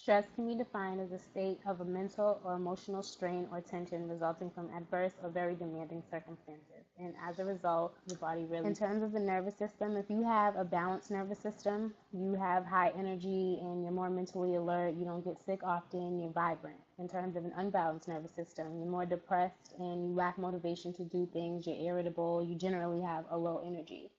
Stress can be defined as a state of a mental or emotional strain or tension resulting from adverse or very demanding circumstances. And as a result, the body really. In terms of the nervous system, if you have a balanced nervous system, you have high energy and you're more mentally alert, you don't get sick often, you're vibrant. In terms of an unbalanced nervous system, you're more depressed and you lack motivation to do things, you're irritable, you generally have a low energy.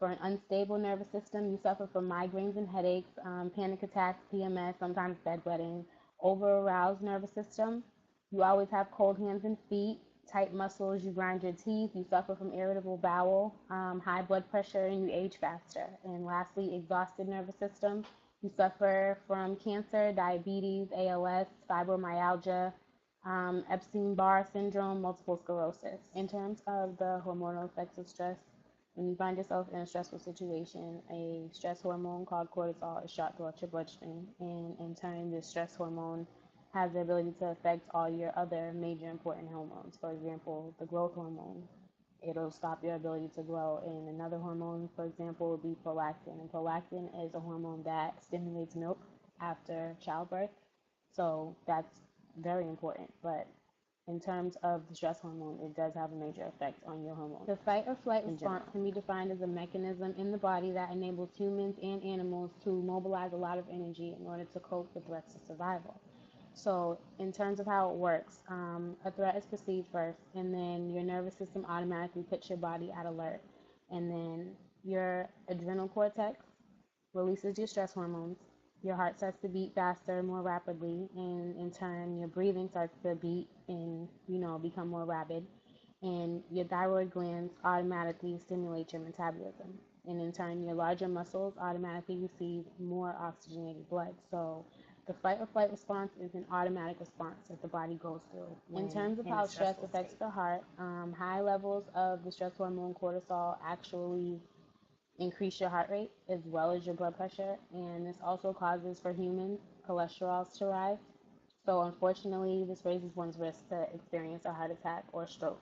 For an unstable nervous system, you suffer from migraines and headaches, panic attacks, PMS, sometimes bedwetting. Over-aroused nervous system, you always have cold hands and feet, tight muscles, you grind your teeth, you suffer from irritable bowel, high blood pressure, and you age faster. And lastly, exhausted nervous system, you suffer from cancer, diabetes, ALS, fibromyalgia, Epstein-Barr syndrome, multiple sclerosis. In terms of the hormonal effects of stress, when you find yourself in a stressful situation, a stress hormone called cortisol is shot throughout your bloodstream, and in turn, this stress hormone has the ability to affect all your other major important hormones. For example, the growth hormone, it'll stop your ability to grow. And another hormone, for example, would be prolactin. And prolactin is a hormone that stimulates milk after childbirth. So that's very important. But in terms of the stress hormone, it does have a major effect on your hormones. The fight or flight response can be defined as a mechanism in the body that enables humans and animals to mobilize a lot of energy in order to cope with threats of survival. So, in terms of how it works, a threat is perceived first, and then your nervous system automatically puts your body at alert. And then your adrenal cortex releases your stress hormones. Your heart starts to beat faster, more rapidly, and in turn, your breathing starts to beat and, become more rapid. And your thyroid glands automatically stimulate your metabolism. And in turn, your larger muscles automatically receive more oxygenated blood. So the fight or flight response is an automatic response that the body goes through. In terms of how stress affects the heart, high levels of the stress hormone cortisol actually increase your heart rate as well as your blood pressure, and this also causes for humans cholesterol to rise. So unfortunately, this raises one's risk to experience a heart attack or stroke.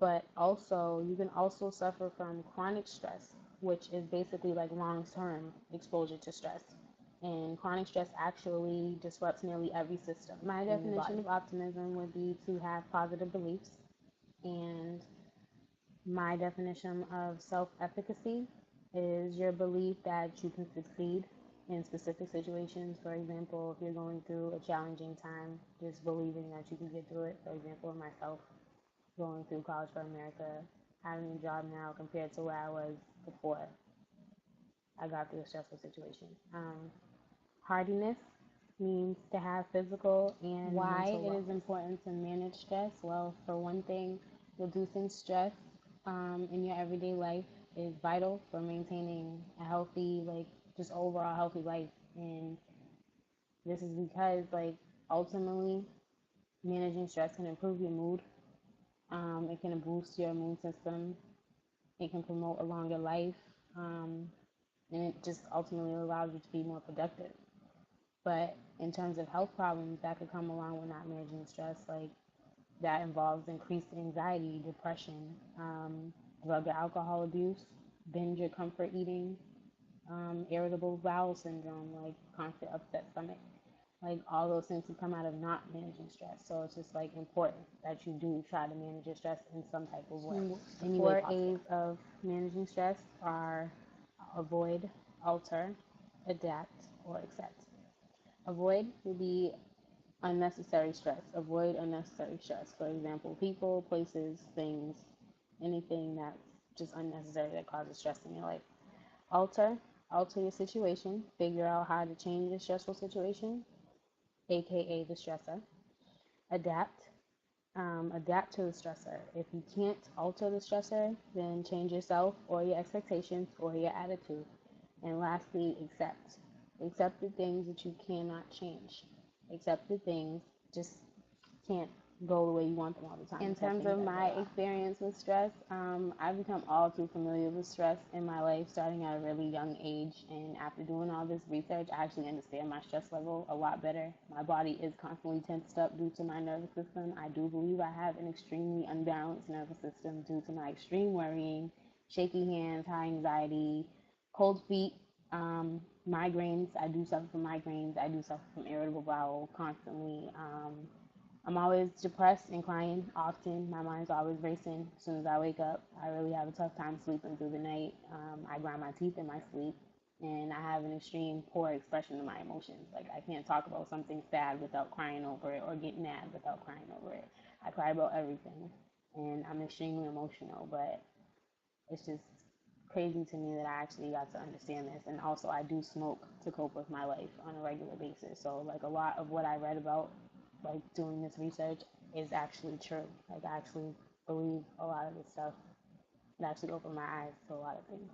But also, you can also suffer from chronic stress, which is basically like long-term exposure to stress. And chronic stress actually disrupts nearly every system. My definition of optimism would be to have positive beliefs, and my definition of self-efficacy is your belief that you can succeed in specific situations. For example, if you're going through a challenging time, just believing that you can get through it. For example, myself going through College for America, having a job now compared to where I was before I got through a stressful situation. Hardiness means to have physical and why it is important to manage stress. Well, for one thing, reducing stress in your everyday life is vital for maintaining a healthy, just overall healthy life. And this is because, ultimately, managing stress can improve your mood. It can boost your immune system. It can promote a longer life. And it just ultimately allows you to be more productive. But in terms of health problems that could come along with not managing stress, that involves increased anxiety, depression, drug or alcohol abuse, binge or comfort eating, irritable bowel syndrome, constant upset stomach. All those things can come out of not managing stress. So it's just important that you do try to manage your stress in some type of way. The 4 A's of managing stress are avoid, alter, adapt, or accept. Avoid would be unnecessary stress. Avoid unnecessary stress. For example, people, places, things, anything that's just unnecessary that causes stress in your life. Alter, alter your situation. Figure out how to change a stressful situation, aka the stressor. Adapt, adapt to the stressor. If you can't alter the stressor, then change yourself or your expectations or your attitude. And lastly, accept. Accept the things that you cannot change. Accept the things just can't go the way you want them all the time. In terms of my experience with stress, I've become all too familiar with stress in my life starting at a really young age. And after doing all this research, I actually understand my stress level a lot better. My body is constantly tensed up due to my nervous system. I do believe I have an extremely unbalanced nervous system due to my extreme worrying, shaky hands, high anxiety, cold feet, migraines. I do suffer from migraines. I do suffer from irritable bowel constantly. I'm always depressed and crying often. My mind's always racing as soon as I wake up. I really have a tough time sleeping through the night. I grind my teeth in my sleep, and I have an extreme poor expression of my emotions. Like, I can't talk about something sad without crying over it, or get mad without crying over it. I cry about everything, and I'm extremely emotional, but it's just crazy to me that I actually got to understand this. And also, I do smoke to cope with my life on a regular basis. So, like, a lot of what I read about, like, doing this research is actually true. Like, I actually believe a lot of this stuff. It actually opened my eyes to a lot of things.